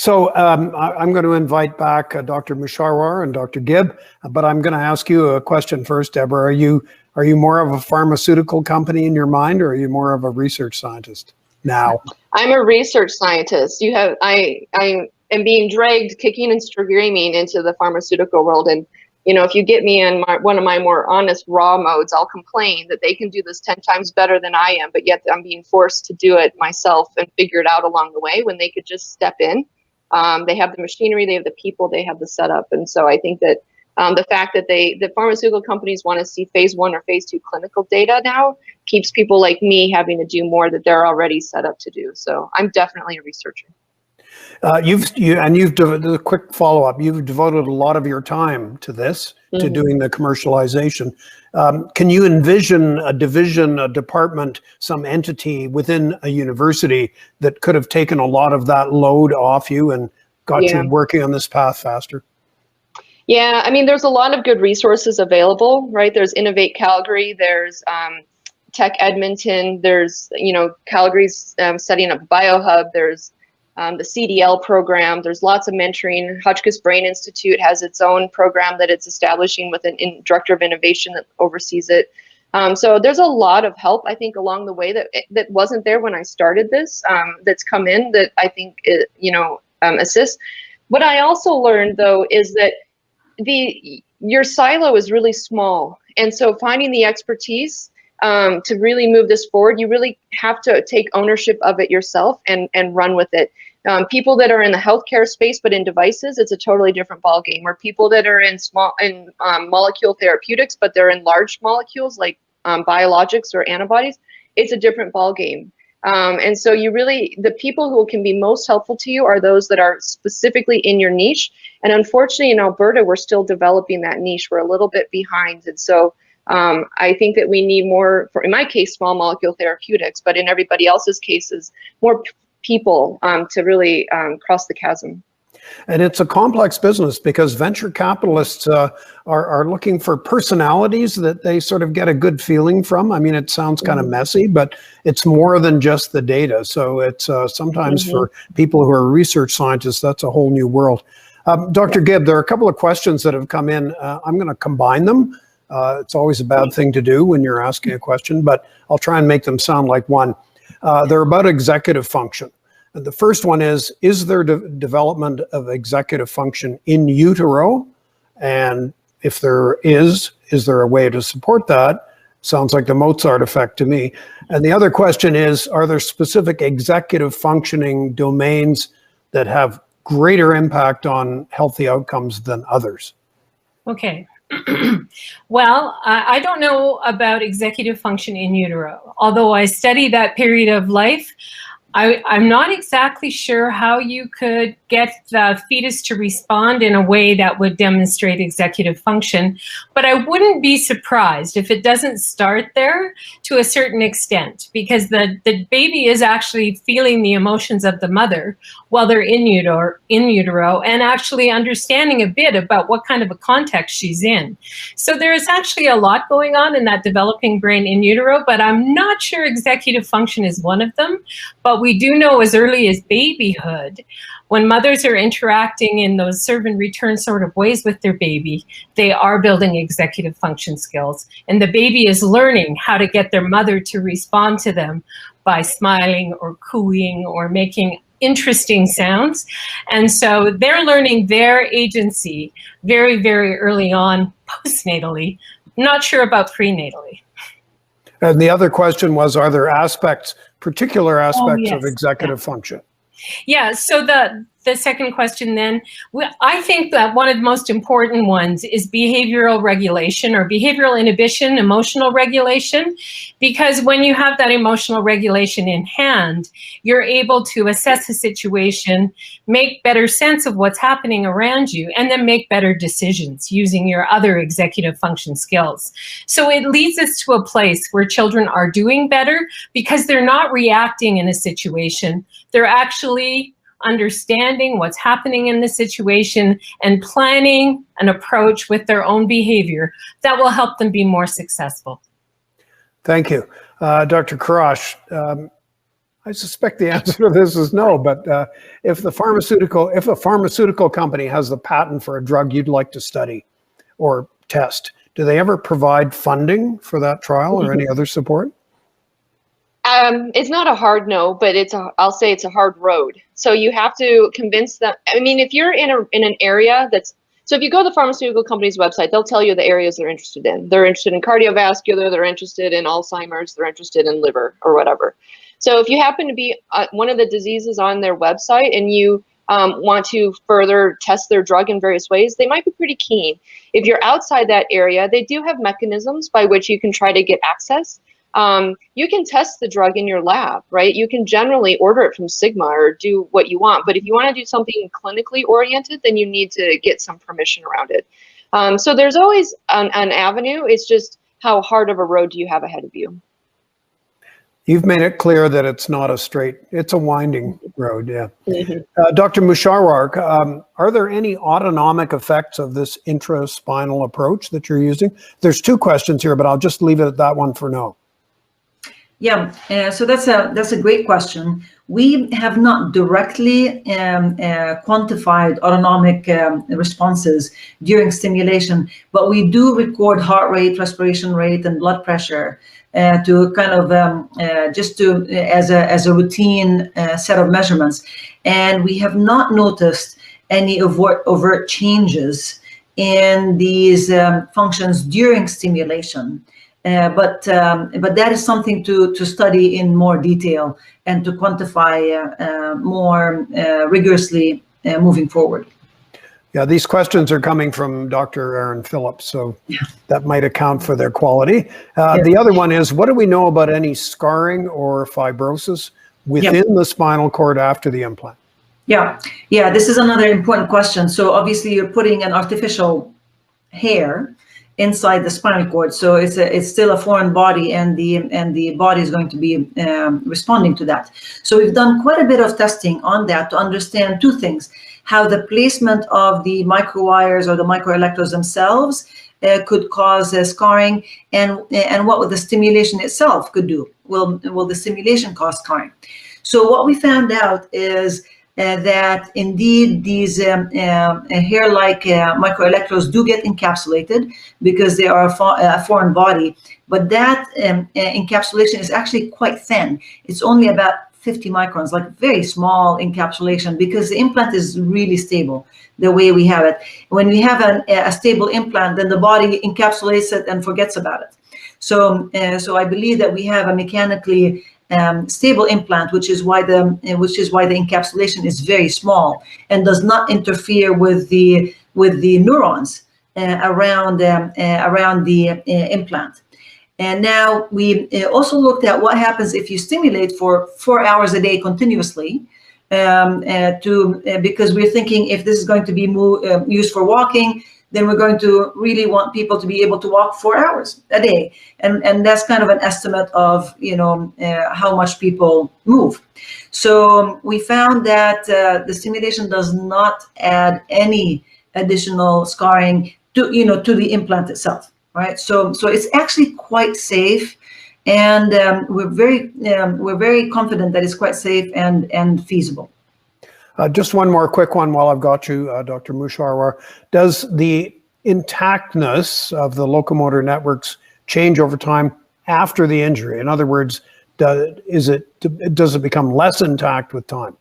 So I'm going to invite back Dr. Mushahwar and Dr. Gibb, but I'm going to ask you a question first, Deborah. Are you more of a pharmaceutical company in your mind, or are you more of a research scientist now? I'm a research scientist. I am being dragged kicking and screaming into the pharmaceutical world, and if you get me in one of my more honest raw modes, I'll complain that they can do this 10 times better than I am, but yet I'm being forced to do it myself and figure it out along the way when they could just step in. They have the machinery, they have the people, they have the setup. And so I think that the fact that the pharmaceutical companies want to see phase 1 or phase 2 clinical data now keeps people like me having to do more that they're already set up to do. So I'm definitely a researcher. A quick follow-up, you've devoted a lot of your time to this, to doing the commercialization. Can you envision a division, a department, some entity within a university that could have taken a lot of that load off you and got you working on this path faster? Yeah, I mean, there's a lot of good resources available, right? There's Innovate Calgary, there's Tech Edmonton, there's, Calgary's setting up BioHub, there's the CDL program, there's lots of mentoring. Hotchkiss Brain Institute has its own program that it's establishing with a director of innovation that oversees it. So there's a lot of help, I think, along the way that wasn't there when I started this, that's come in that I think, assists. What I also learned, though, is that your silo is really small. And so finding the expertise to really move this forward, you really have to take ownership of it yourself and run with it. People that are in the healthcare space but in devices, it's a totally different ballgame. Or people that are in molecule therapeutics but they're in large molecules like biologics or antibodies, it's a different ballgame. And so the people who can be most helpful to you are those that are specifically in your niche. And unfortunately, in Alberta, we're still developing that niche. We're a little bit behind. And so I think that we need more, in my case, small molecule therapeutics, but in everybody else's cases, more people to really cross the chasm. And it's a complex business because venture capitalists are looking for personalities that they sort of get a good feeling from. I mean, it sounds kind of messy, but it's more than just the data. So it's sometimes for people who are research scientists, that's a whole new world. Dr. Gibb, there are a couple of questions that have come in. I'm going to combine them. It's always a bad thing to do when you're asking a question, but I'll try and make them sound like one. They're about executive function. The first one is there development of executive function in utero? And if there is there a way to support that? Sounds like the Mozart effect to me. And the other question is, are there specific executive functioning domains that have greater impact on healthy outcomes than others? Okay. Well, I don't know about executive function in utero. Although I study that period of life, I'm not exactly sure how you could get the fetus to respond in a way that would demonstrate executive function, but I wouldn't be surprised if it doesn't start there to a certain extent, because the baby is actually feeling the emotions of the mother while they're in utero and actually understanding a bit about what kind of a context she's in. So there is actually a lot going on in that developing brain in utero, but I'm not sure executive function is one of them. But we do know as early as babyhood, when mothers are interacting in those serve and return sort of ways with their baby, they are building executive function skills. And the baby is learning how to get their mother to respond to them by smiling or cooing or making interesting sounds. And so they're learning their agency very, very early on postnatally. Not sure about prenatally. And the other question was, are there particular aspects of executive function? Yeah, so the second question then, I think that one of the most important ones is behavioral regulation or behavioral inhibition, emotional regulation, because when you have that emotional regulation in hand, you're able to assess the situation, make better sense of what's happening around you, and then make better decisions using your other executive function skills. So it leads us to a place where children are doing better because they're not reacting in a situation. They're actually understanding what's happening in the situation and planning an approach with their own behavior that will help them be more successful. Thank you. Dr. Kurrasch, I suspect the answer to this is no, but if a pharmaceutical company has the patent for a drug you'd like to study or test, do they ever provide funding for that trial or any other support? It's not a hard no, but I'll say it's a hard road. So you have to convince them. I mean, if you're in an area so if you go to the pharmaceutical company's website, they'll tell you the areas they're interested in. They're interested in cardiovascular, they're interested in Alzheimer's, they're interested in liver or whatever. So if you happen to be one of the diseases on their website and you want to further test their drug in various ways, they might be pretty keen. If you're outside that area, they do have mechanisms by which you can try to get access. You can test the drug in your lab, right? You can generally order it from Sigma or do what you want. But if you want to do something clinically oriented, then you need to get some permission around it. So there's always an avenue. It's just how hard of a road do you have ahead of you? You've made it clear that it's not it's a winding road, yeah. Dr. Mushahwar, are there any autonomic effects of this intraspinal approach that you're using? There's two questions here, but I'll just leave it at that one for now. Yeah, so that's a great question. We have not directly quantified autonomic responses during stimulation, but we do record heart rate, respiration rate, and blood pressure to kind of as a routine set of measurements. And we have not noticed any overt changes in these functions during stimulation. But that is something to study in more detail and to quantify more rigorously moving forward. Yeah, these questions are coming from Dr. Aaron Phillips, so that might account for their quality. The other one is, what do we know about any scarring or fibrosis within the spinal cord after the implant? Yeah, this is another important question. So obviously you're putting an artificial hair inside the spinal cord, so it's still a foreign body, and the body is going to be responding to that. So we've done quite a bit of testing on that to understand two things: how the placement of the microwires or the microelectrodes themselves could cause scarring, and what the stimulation itself could do. Will the stimulation cause scarring? So what we found out is that indeed these hair-like microelectrodes do get encapsulated because they are a foreign body, but that encapsulation is actually quite thin. It's only about 50 microns, like very small encapsulation, because the implant is really stable the way we have it. When we have a stable implant, then the body encapsulates it and forgets about it. So I believe that we have a mechanically stable implant, which is why the encapsulation is very small and does not interfere with the neurons around the implant. And now we also looked at what happens if you stimulate for 4 hours a day continuously, because we're thinking if this is going to be used for walking, then we're going to really want people to be able to walk 4 hours a day. And that's kind of an estimate of, how much people move. So we found that the stimulation does not add any additional scarring to the implant itself, right? So it's actually quite safe, and we're very confident that it's quite safe and feasible. Just one more quick one while I've got you, Dr. Mushahwar. Does the intactness of the locomotor networks change over time after the injury? In other words, does it become less intact with time?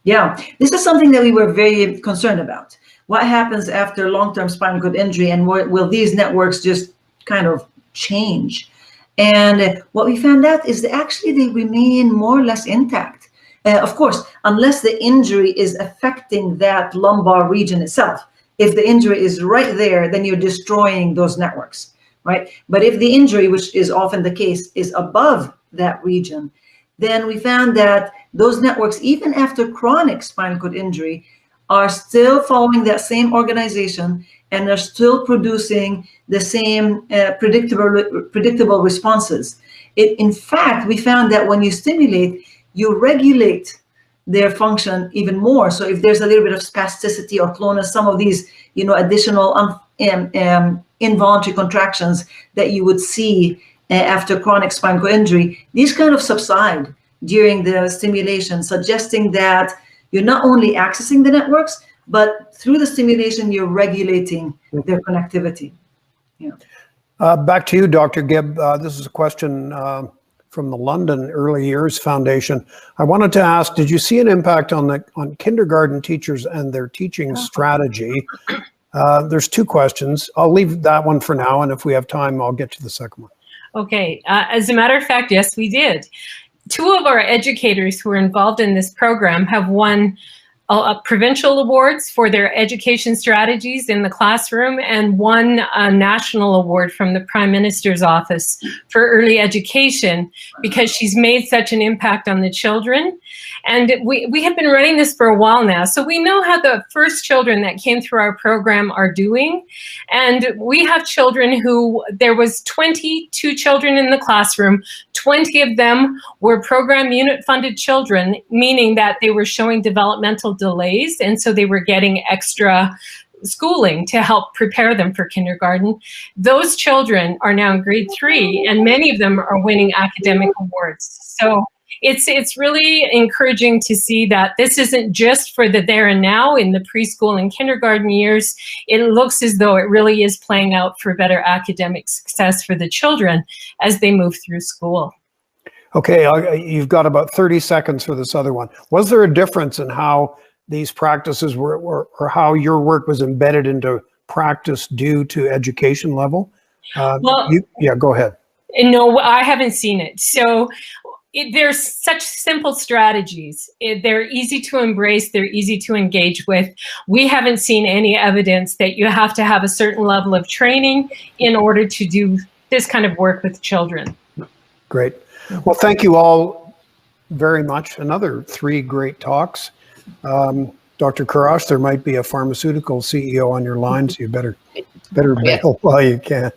Yeah, this is something that we were very concerned about. What happens after long-term spinal cord injury, and will these networks just kind of change? And what we found out is that actually they remain more or less intact. Of course, unless the injury is affecting that lumbar region itself. If the injury is right there, then you're destroying those networks, right? But if the injury, which is often the case, is above that region, then we found that those networks, even after chronic spinal cord injury, are still following that same organization and are still producing the same predictable responses. In fact, we found that when you stimulate, you regulate their function even more. So if there's a little bit of spasticity or clonus, some of these, additional involuntary contractions that you would see after chronic spinal cord injury, these kind of subside during the stimulation, suggesting that you're not only accessing the networks, but through the stimulation, you're regulating their connectivity. Yeah. Back to you, Dr. Gibb. This is a question from the London Early Years Foundation. I wanted to ask, did you see an impact on kindergarten teachers and their teaching strategy? There's two questions. I'll leave that one for now, and if we have time, I'll get to the second one. Okay. As a matter of fact, yes, we did. Two of our educators who are involved in this program have won provincial awards for their education strategies in the classroom, and won a national award from the Prime Minister's office for early education, because she's made such an impact on the children. And we have been running this for a while now, so we know how the first children that came through our program are doing. And we have children who, there was 22 children in the classroom, 20 of them were program unit funded children, meaning that they were showing developmental delays, and so they were getting extra schooling to help prepare them for kindergarten. Those children are now in grade 3, and many of them are winning academic awards. So it's really encouraging to see that this isn't just for the there and now in the preschool and kindergarten years. It looks as though it really is playing out for better academic success for the children as they move through school. Okay, you've got about 30 seconds for this other one. Was there a difference in how these practices were, or how your work was embedded into practice due to education level? Yeah, go ahead. No, I haven't seen it. So there's such simple strategies. They're easy to embrace. They're easy to engage with. We haven't seen any evidence that you have to have a certain level of training in order to do this kind of work with children. Great. Well, thank you all very much. Another 3 great talks. Dr. Kurrasch, there might be a pharmaceutical CEO on your line, so you better bail while you can.